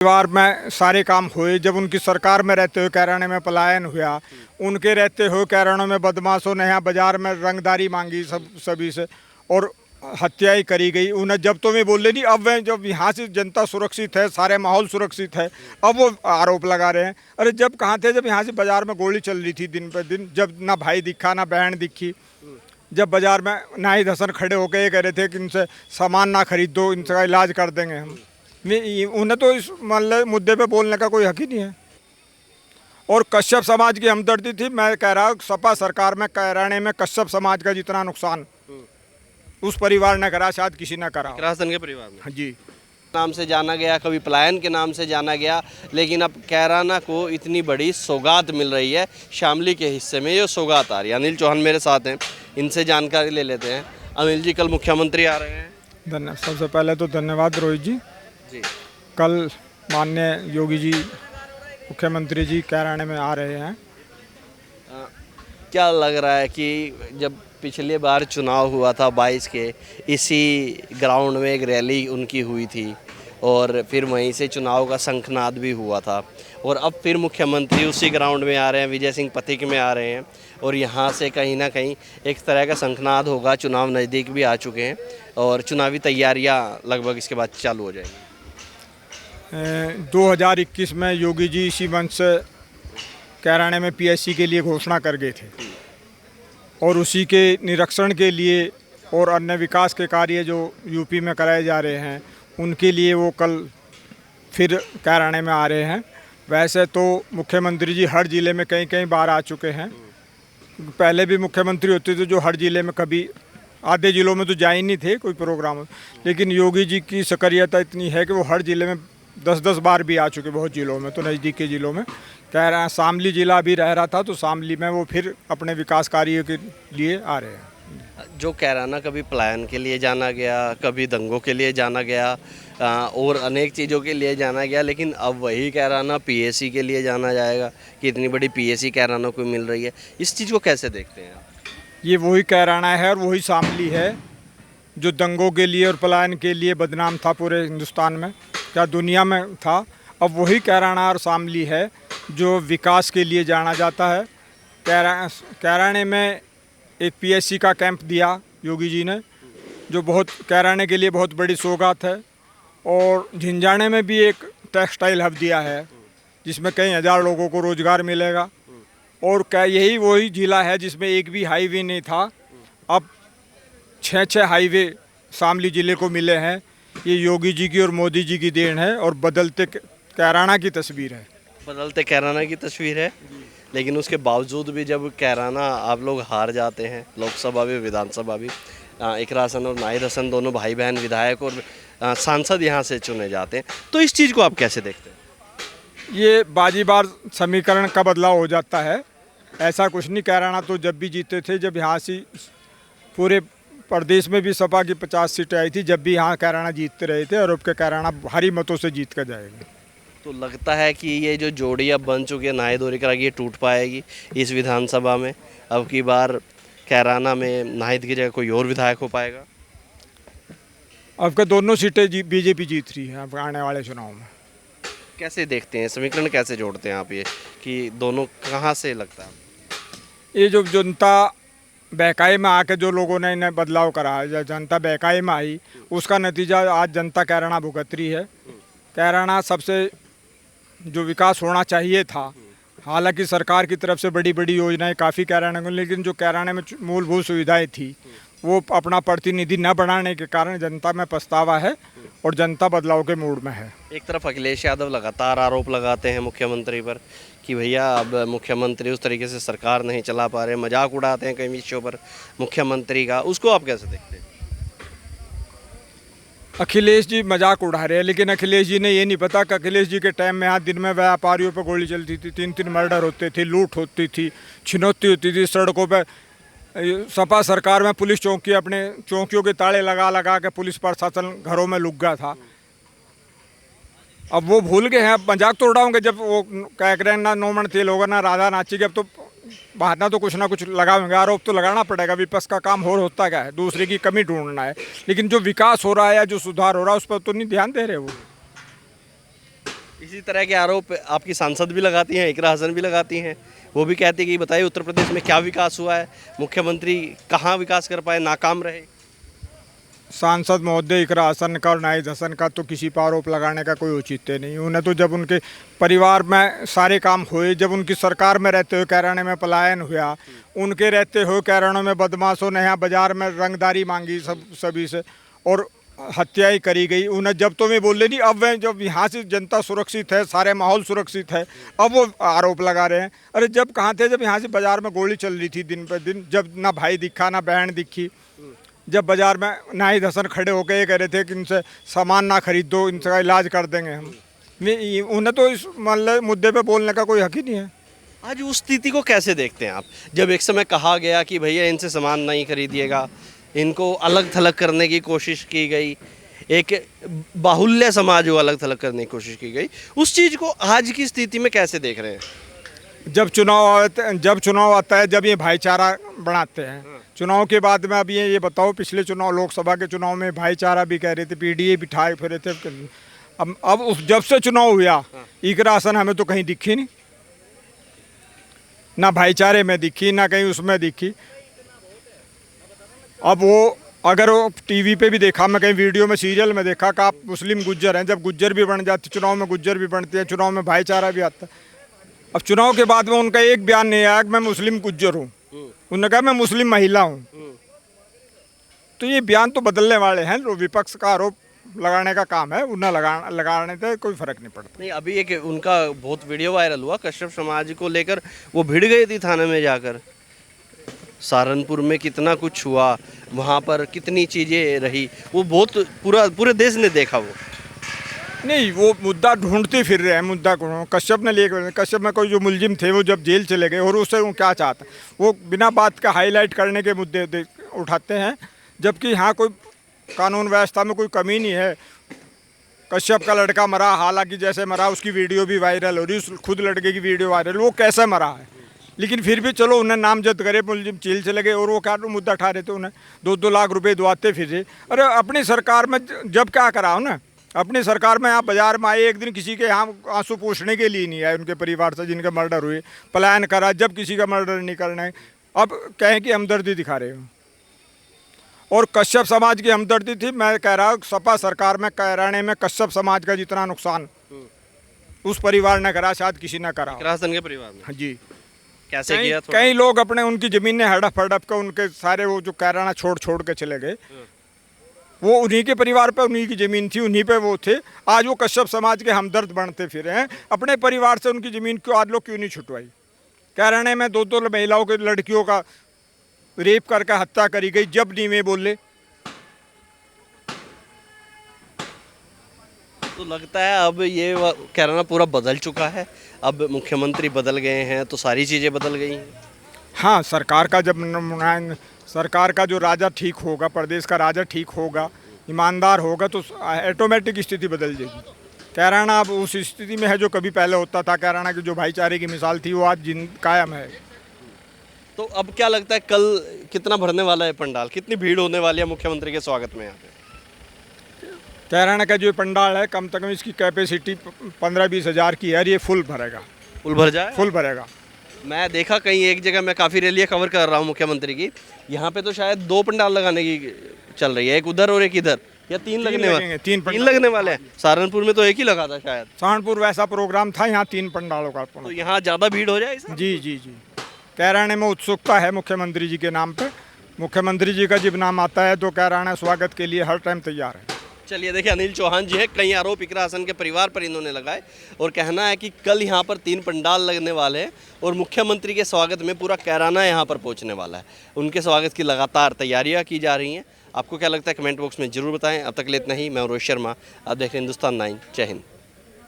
परिवार में सारे काम हुए। जब उनकी सरकार में रहते हुए कैराने में पलायन हुआ, उनके रहते हुए कैरानों में बदमाशों ने यहाँ बाजार में रंगदारी मांगी सभी से और हत्याएं करी गई। उन्हें जब तो मैं बोल रही, अब वह जब यहाँ से जनता सुरक्षित है, सारे माहौल सुरक्षित है, अब वो आरोप लगा रहे हैं। अरे जब कहाँ थे, जब यहाँ से बाजार में गोली चल रही थी दिन पर दिन, जब ना भाई दिखा ना बहन दिखी, जब बाजार में नाहिद हसन खड़े होकर ये कह रहे थे कि इनसे सामान ना खरीद दो, इनका इलाज कर देंगे हम। उन्हें तो इस मुद्दे पे बोलने का कोई हक ही नहीं है। और कश्यप समाज की हमदर्दी थी। मैं कह रहा हूँ सपा सरकार में कैराने में कश्यप समाज का जितना नुकसान उस परिवार ने करा, शायद किसी ने करा। राजस्थान के परिवार में हाँ जी, नाम से जाना गया, कभी पलायन के नाम से जाना गया, लेकिन अब कैराना को इतनी बड़ी सौगात मिल रही है। शामली के हिस्से में ये सौगात आ रही है। अनिल चौहान मेरे साथ हैं, इनसे जानकारी ले लेते हैं। अनिल जी, कल मुख्यमंत्री आ रहे हैं। धन्यवाद। सबसे पहले तो धन्यवाद रोहित जी। कल माननीय योगी जी मुख्यमंत्री जी कैराने में आ रहे हैं। क्या लग रहा है कि जब पिछले बार चुनाव हुआ था 22 के, इसी ग्राउंड में एक रैली उनकी हुई थी और फिर वहीं से चुनाव का शंखनाद भी हुआ था, और अब फिर मुख्यमंत्री उसी ग्राउंड में आ रहे हैं, विजय सिंह पथिक में आ रहे हैं, और यहाँ से कहीं ना कहीं एक तरह का शंखनाद होगा। चुनाव नज़दीक भी आ चुके हैं और चुनावी तैयारियाँ लगभग इसके बाद चालू हो जाएंगी। 2021 में योगी जी इसी मंच से कैराने में पीएससी के लिए घोषणा कर गए थे और उसी के निरीक्षण के लिए और अन्य विकास के कार्य जो यूपी में कराए जा रहे हैं उनके लिए वो कल फिर कैराने में आ रहे हैं। वैसे तो मुख्यमंत्री जी हर ज़िले में कई कई बार आ चुके हैं। पहले भी मुख्यमंत्री होते थे जो हर ज़िले में, कभी आधे ज़िलों में तो जा ही नहीं थे कोई प्रोग्राम, लेकिन योगी जी की सक्रियता इतनी है कि वो हर ज़िले में 10-10 बार भी आ चुके, बहुत ज़िलों में, तो नज़दीक के ज़िलों में। कह रहा है शामली ज़िला भी रह रहा था तो शामली में वो फिर अपने विकास कार्यों के लिए आ रहे हैं। जो कैराना कभी पलायन के लिए जाना गया, कभी दंगों के लिए जाना गया, और अनेक चीज़ों के लिए जाना गया, लेकिन अब वही कैराना पीएसी के लिए जाना जाएगा कि इतनी बड़ी पीएसी कैराना को मिल रही है। इस चीज़ को कैसे देखते हैं आप? ये वही कैराना है और वही शामली है जो दंगों के लिए और पलायन के लिए बदनाम था पूरे हिंदुस्तान में, क्या दुनिया में था। अब वही कैराना और शामली है जो विकास के लिए जाना जाता है। कैराने में एक पीएससी का कैंप दिया योगी जी ने, जो बहुत कैराने के लिए बहुत बड़ी सौगात है। और झिंझाने में भी एक टेक्सटाइल हब दिया है जिसमें कई हज़ार लोगों को रोज़गार मिलेगा। और क्या यही वही ज़िला है जिसमें एक भी हाईवे नहीं था, अब 6 हाईवे शामली ज़िले को मिले हैं। ये योगी जी की और मोदी जी की देन है और बदलते कैराना की तस्वीर है। बदलते कैराना की तस्वीर है, लेकिन उसके बावजूद भी जब कैराना आप लोग हार जाते हैं, लोकसभा भी विधानसभा भी, इकरा हसन और नाहिद हसन दोनों भाई बहन विधायक और सांसद यहाँ से चुने जाते हैं, तो इस चीज़ को आप कैसे देखते हैं? ये बाजीबार समीकरण का बदलाव हो जाता है, ऐसा कुछ नहीं। कैराना तो जब भी जीते थे, जब यहाँ से पूरे प्रदेश में भी सपा की 50 सीटें आई थी, जब भी यहाँ कैराना जीतते रहे थे, और अब के कैराना भारी मतों से जीत कर जाएगा। तो लगता है कि ये जो जोड़ी अब बन चुकी है नाहिद और इकरा की, ये टूट पाएगी इस विधानसभा में? अब की बार कैराना में नाहिद की जगह कोई और विधायक हो पाएगा? अब के दोनों सीटें बीजेपी जीत रही है अब आने वाले चुनाव में। कैसे देखते हैं, समीकरण कैसे जोड़ते हैं आप ये कि दोनों कहाँ से लगता है? ये जो जनता बहकाई में आके जो लोगों ने इन्हें बदलाव करा, या जनता बहकाई में आई, उसका नतीजा आज जनता कैराना भुगत रही है। कैराना सबसे जो विकास होना चाहिए था, हालांकि सरकार की तरफ से बड़ी बड़ी योजनाएं काफ़ी कैराना को, लेकिन जो कैराने में मूलभूत सुविधाएं थी वो अपना प्रतिनिधि न बनाने के कारण जनता में पछतावा है और जनता बदलाव के मूड में है। एक तरफ अखिलेश यादव लगातार आरोप लगाते हैं मुख्यमंत्री पर कि भैया अब मुख्यमंत्री उस तरीके से सरकार नहीं चला पा रहे, मजाक उड़ाते हैं कई विषयों पर मुख्यमंत्री का, उसको आप कैसे देखते हैं? अखिलेश जी मजाक उड़ा रहे हैं, लेकिन अखिलेश जी ने ये नहीं पता कि अखिलेश जी के टाइम में यहाँ दिन में व्यापारियों पर गोली चलती थी, 3-3 मर्डर होते थे, लूट होती थी, छिनौती होती थी सड़कों पर। सपा सरकार में पुलिस चौकी, अपने चौकियों के ताले लगा लगा के पुलिस प्रशासन घरों में लुक गया था। अब वो भूल गए हैं। अब मजाक तो उड़ाओगे जब वो कह रहे हैं ना नोमन तेल होगा ना राधा नाची के, अब तो बहाना तो कुछ ना कुछ लगाएंगे, आरोप तो लगाना पड़ेगा। विपक्ष का काम हो होता क्या है, दूसरे की कमी ढूंढना है, लेकिन जो विकास हो रहा है या जो सुधार हो रहा है उस पर तो नहीं ध्यान दे रहे वो। इसी तरह के आरोप आपकी सांसद भी लगाती हैं, इकरा हसन भी लगाती हैं। वो भी कहती है कि बताइए उत्तर प्रदेश में क्या विकास हुआ है, मुख्यमंत्री कहाँ विकास कर पाए, नाकाम रहे। सांसद महोदय इकरा हसन का और नाहिद हसन का तो किसी पर आरोप लगाने का कोई औचित्य नहीं। उन्हें तो जब उनके परिवार में सारे काम हुए, जब उनकी सरकार में रहते हुए कैराने में पलायन हुआ, उनके रहते हुए कैरानों में बदमाशों ने यहाँ बाजार में रंगदारी मांगी सभी से और हत्याएं करी गई। उन्हें जब तो मैं बोल रही नहीं, अब वह जब यहाँ से जनता सुरक्षित है, सारे माहौल सुरक्षित है, अब वो आरोप लगा रहे हैं। अरे जब कहाँ थे, जब यहाँ से बाजार में गोली चल रही थी दिन पर दिन, जब ना भाई दिखा ना बहन दिखी, जब बाजार में नाहिद हसन खड़े होकर ये कह रहे थे कि इनसे सामान ना खरीदो, इनका इलाज कर देंगे हम। उन्हें तो इस मुद्दे पे बोलने का कोई हक ही नहीं है। आज उस स्थिति को कैसे देखते हैं आप, जब एक समय कहा गया कि भैया इनसे सामान नहीं खरीदिएगा, इनको अलग थलग करने की कोशिश की गई, एक बाहुल्य समाज को अलग थलग करने की कोशिश की गई, उस चीज़ को आज की स्थिति में कैसे देख रहे हैं? जब चुनाव आता है, जब ये भाईचारा बढ़ाते हैं। चुनाव के बाद में अब ये बताओ, पिछले चुनाव लोकसभा के चुनाव में भाईचारा भी कह रहे थे, पीडीए बिठाए फिर थे। अब जब से चुनाव हुआ, इकरा हसन हमें तो कहीं दिखी नहीं, ना भाईचारे में दिखी, ना कहीं उसमें दिखी। अब वो अगर वो टीवी पे भी देखा, मैं कहीं वीडियो में सीरियल में देखा कि आप मुस्लिम गुज्जर हैं, जब गुज्जर भी बन जाते, चुनाव में गुज्जर भी बनते हैं, चुनाव में भाईचारा भी आता है। अब चुनाव के बाद में उनका एक बयान नहीं आया कि मैं मुस्लिम गुज्जर हूँ, उन्होंने कहा मैं मुस्लिम महिला हूँ। तो ये बयान तो बदलने वाले हैं, जो विपक्ष का आरोप लगाने का काम है, उन्हें लगाने से कोई फर्क नहीं पड़ता। नहीं, अभी एक उनका बहुत वीडियो वायरल हुआ, कश्यप समाज को लेकर वो भिड़ गई थी थाने में जाकर। सहारनपुर में कितना कुछ हुआ, वहाँ पर कितनी चीज़ें रही, वो बहुत पूरे देश ने देखा। वो नहीं, वो मुद्दा ढूंढते फिर रहे हैं, मुद्दा को कश्यप ने लिए। कश्यप में कोई जो मुलजिम थे वो जब जेल चले गए, और उससे वो क्या चाहता, वो बिना बात का हाईलाइट करने के मुद्दे उठाते हैं, जबकि यहाँ कोई कानून व्यवस्था में कोई कमी नहीं है। कश्यप का लड़का मरा, हालांकि जैसे मरा उसकी वीडियो भी वायरल हो रही, खुद लड़के की वीडियो वायरल, वो कैसे मरा है, लेकिन फिर भी चलो उन्हें नामजद करे, मुलजिम जेल चले गए, और वो क्या मुद्दा उठा रहे थे, उन्हें 2-2 लाख रुपए दुआते फिर। अरे अपनी सरकार में जब क्या करा हो ना, अपनी सरकार में यहाँ बाजार में आए, एक दिन किसी के यहाँ आंसू पूछने के लिए नहीं आए, उनके परिवार से जिनके मर्डर हुए, पलायन करा, जब किसी का मर्डर नहीं करना है, अब कहें कि हमदर्दी दिखा रहे हो। और कश्यप समाज की हमदर्दी थी, मैं कह रहा हूँ सपा सरकार में कैराने में कश्यप समाज का जितना नुकसान उस परिवार ने करा, शायद किसी ने करा। हसन के परिवार में? हाँ जी। कैसे किया? कई लोग अपने उनकी ज़मीनें हड़प हड़प के उनके सारे वो जो कैराना छोड़ के चले गए, वो उन्हीं के परिवार पे, उन्हीं की ज़मीन थी, उन्हीं पे वो थे। आज वो कश्यप समाज के हमदर्द बनते फिरे हैं। अपने परिवार से उनकी ज़मीन क्यों आज लोग क्यों नहीं छुटवाई? कैराने में 2-2 महिलाओं के, लड़कियों का रेप करके हत्या करी गई, जब नहीं में बोले। तो लगता है अब ये कैराना पूरा बदल चुका है, अब मुख्यमंत्री बदल गए हैं तो सारी चीज़ें बदल गई हैं। हाँ, सरकार का जो राजा ठीक होगा, प्रदेश का राजा ठीक होगा, ईमानदार होगा, तो ऑटोमेटिक स्थिति बदल जाएगी। कैराना अब उस स्थिति में है जो कभी पहले होता था। कैराना की जो भाईचारे की मिसाल थी वो आज कायम है। तो अब क्या लगता है कल कितना भरने वाला है पंडाल, कितनी भीड़ होने वाली है मुख्यमंत्री के स्वागत में यहाँ पे? कैराना का जो पंडाल है, कम से कम इसकी कैपेसिटी 15-20 हज़ार की है, और ये फुल भरेगा। फुल भर जाए? फुल भरेगा। मैं देखा कहीं एक जगह, मैं काफ़ी रैलियाँ कवर कर रहा हूँ मुख्यमंत्री की, यहाँ पे तो शायद 2 पंडाल लगाने की चल रही है, एक उधर और एक इधर, या 3 लगने वाले? 3 लगने वाले हैं। सहारनपुर में तो एक ही लगा था शायद। सहारनपुर वैसा प्रोग्राम था, यहाँ 3 पंडालों का। तो यहाँ ज़्यादा भीड़ हो जाए? जी जी जी। कैराने में उत्सुकता है मुख्यमंत्री जी के नाम पे। मुख्यमंत्री जी का जब नाम आता है तो कैराना स्वागत के लिए हर टाइम तैयार है। चलिए देखिए, अनिल चौहान जी है, कई आरोप इकरा हसन के परिवार पर इन्होंने लगाए, और कहना है कि कल यहाँ पर 3 पंडाल लगने वाले हैं और मुख्यमंत्री के स्वागत में पूरा कैराना यहाँ पर पहुँचने वाला है। उनके स्वागत की लगातार तैयारियाँ की जा रही हैं। आपको क्या लगता है कमेंट बॉक्स में ज़रूर बताएं। अब तक ले इतना ही। मैं रोहित शर्मा, आप देख रहे हैं हिंदुस्तान 9। जय हिंद।